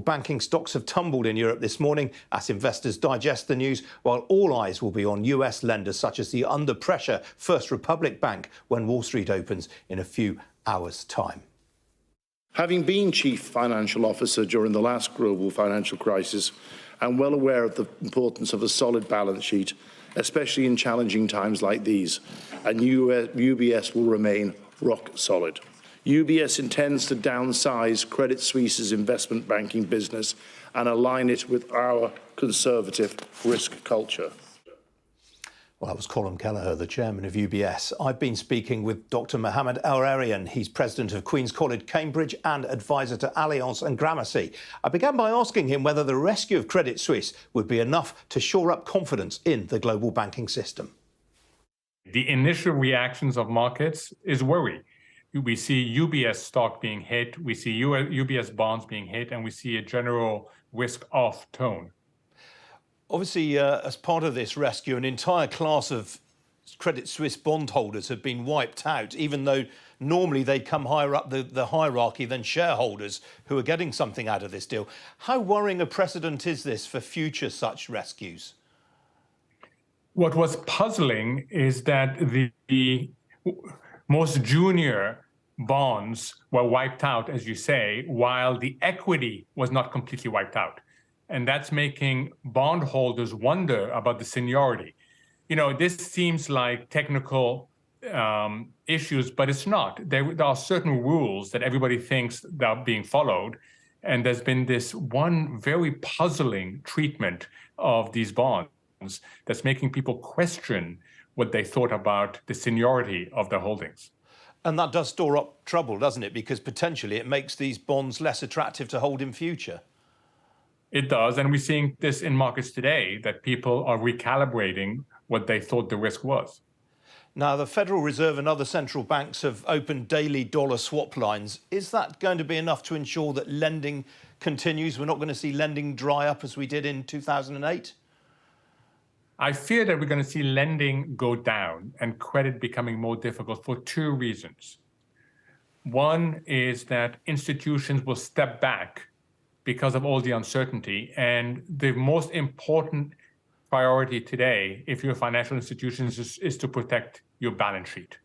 Well, banking stocks have tumbled in Europe this morning as investors digest the news, while all eyes will be on US lenders such as the under pressure First Republic Bank when Wall Street opens in a few hours' time. Having been Chief Financial Officer during the last global financial crisis, I'm well aware of the importance of a solid balance sheet, especially in challenging times like these, and UBS will remain rock solid. UBS intends to downsize Credit Suisse's investment banking business and align it with our conservative risk culture. Well, that was Colin Kelleher, the chairman of UBS. I've been speaking with Dr Mohamed El-Erian. He's president of Queen's College, Cambridge, and advisor to Allianz and Gramercy. I began by asking him whether the rescue of Credit Suisse would be enough to shore up confidence in the global banking system. The initial reactions of markets is worry. We see UBS stock being hit, we see UBS bonds being hit, and we see a general risk-off tone. Obviously, as part of this rescue, an entire class of Credit Suisse bondholders have been wiped out, even though normally they come higher up the hierarchy than shareholders who are getting something out of this deal. How worrying a precedent is this for future such rescues? What was puzzling is that the most junior bonds were wiped out, as you say, while the equity was not completely wiped out. And that's making bondholders wonder about the seniority. You know, this seems like technical issues, but it's not. There are certain rules that everybody thinks that are being followed. And there's been this one very puzzling treatment of these bonds that's making people question what they thought about the seniority of their holdings. And that does store up trouble, doesn't it? Because potentially it makes these bonds less attractive to hold in future. It does, and we're seeing this in markets today, that people are recalibrating what they thought the risk was. Now, the Federal Reserve and other central banks have opened daily dollar swap lines. Is that going to be enough to ensure that lending continues? We're not going to see lending dry up as we did in 2008? I fear that we're going to see lending go down and credit becoming more difficult for two reasons. One is that institutions will step back because of all the uncertainty. And the most important priority today, if you're a financial institution, is to protect your balance sheet.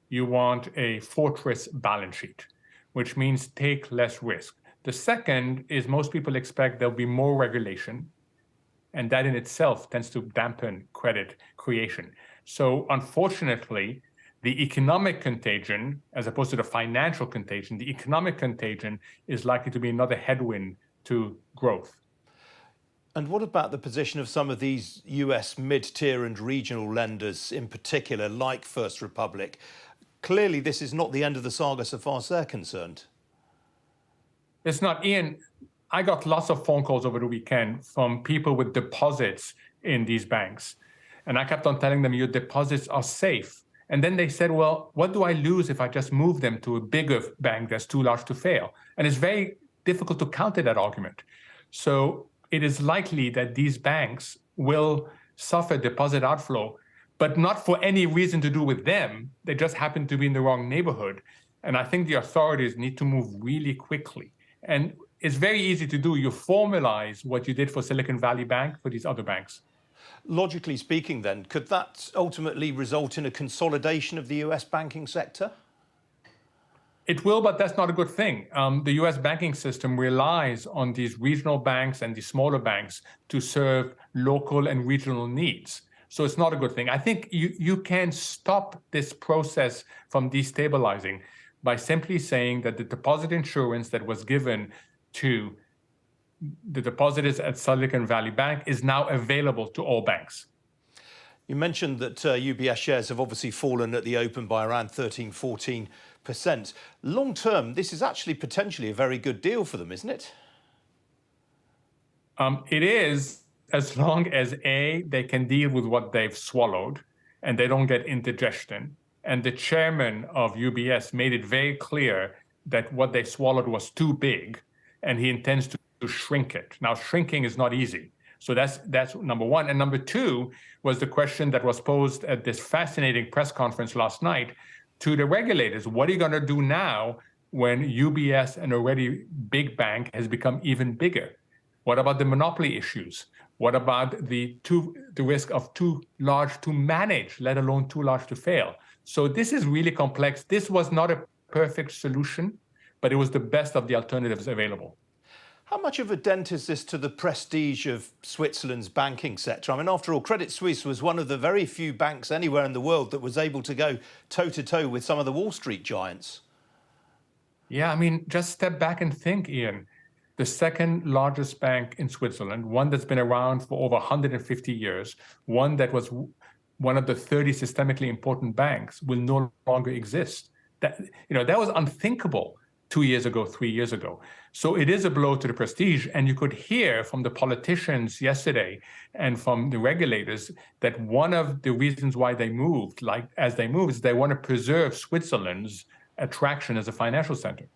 You want a fortress balance sheet, which means take less risk. The second is most people expect there'll be more regulation, and that in itself tends to dampen credit creation. So unfortunately, the economic contagion, as opposed to the financial contagion, the economic contagion is likely to be another headwind to growth. And what about the position of some of these US mid-tier and regional lenders in particular, like First Republic? Clearly, this is not the end of the saga so far as they're concerned. It's not, Ian. I got lots of phone calls over the weekend from people with deposits in these banks. And I kept on telling them, your deposits are safe. And then they said, well, what do I lose if I just move them to a bigger bank that's too large to fail? And it's very difficult to counter that argument. So it is likely that these banks will suffer deposit outflow, but not for any reason to do with them. They just happen to be in the wrong neighborhood. And I think the authorities need to move really quickly. And it's very easy to do. You formalize what you did for Silicon Valley Bank for these other banks. Logically speaking, then, could that ultimately result in a consolidation of the US banking sector? It will, but that's not a good thing. The US banking system relies on these regional banks and these smaller banks to serve local and regional needs. So it's not a good thing. I think you can stop this process from destabilizing by simply saying that the deposit insurance that was given to the depositors at Silicon Valley Bank is now available to all banks. You mentioned that UBS shares have obviously fallen at the open by around 13–14%. Long term, this is actually potentially a very good deal for them, isn't it? It is, as long as A, they can deal with what they've swallowed and they don't get indigestion. And the chairman of UBS made it very clear that what they swallowed was too big and he intends to shrink it. Now, shrinking is not easy. So that's number one. And number two was the question that was posed at this fascinating press conference last night to the regulators. What are you going to do now when UBS, an already big bank, has become even bigger? What about the monopoly issues? What about the risk of too large to manage, let alone too large to fail? So this is really complex. This was not a perfect solution, but it was the best of the alternatives available. How much of a dent is this to the prestige of Switzerland's banking sector? I mean, after all, Credit Suisse was one of the very few banks anywhere in the world that was able to go toe-to-toe with some of the Wall Street giants. Yeah, I mean, just step back and think, Ian. The second largest bank in Switzerland, one that's been around for over 150 years, one that was one of the 30 systemically important banks, will no longer exist. That was unthinkable 2 years ago, 3 years ago. So it is a blow to the prestige. And you could hear from the politicians yesterday and from the regulators that one of the reasons why they moved, is they want to preserve Switzerland's attraction as a financial center.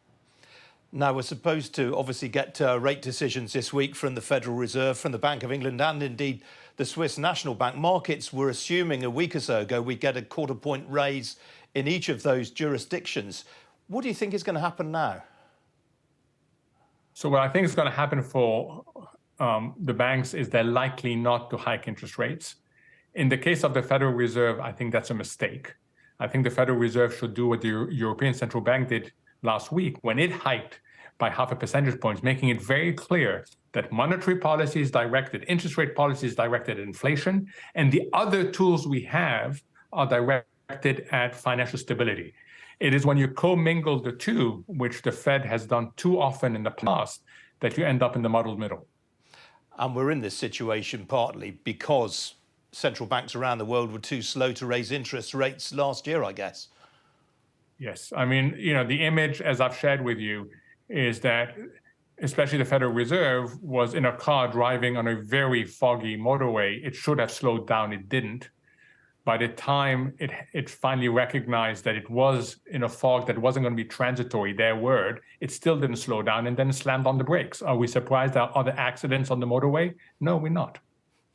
Now, we're supposed to obviously get rate decisions this week from the Federal Reserve, from the Bank of England, and indeed the Swiss National Bank. Markets were assuming a week or so ago we'd get a quarter-point raise in each of those jurisdictions. What do you think is going to happen now? So what I think is going to happen for the banks is they're likely not to hike interest rates. In the case of the Federal Reserve, I think that's a mistake. I think the Federal Reserve should do what the European Central Bank did last week when it hiked by 0.5 percentage points, making it very clear that monetary policy is directed, interest rate policy is directed at inflation, and the other tools we have are directed at financial stability. It is when you commingle the two, which the Fed has done too often in the past, that you end up in the muddled middle. And we're in this situation partly because central banks around the world were too slow to raise interest rates last year, I guess. Yes. I mean, the image, as I've shared with you, is that especially the Federal Reserve was in a car driving on a very foggy motorway. It should have slowed down. It didn't. By the time it finally recognized that it was in a fog that wasn't going to be transitory, their word, it still didn't slow down and then slammed on the brakes. Are we surprised there are other accidents on the motorway? No, we're not.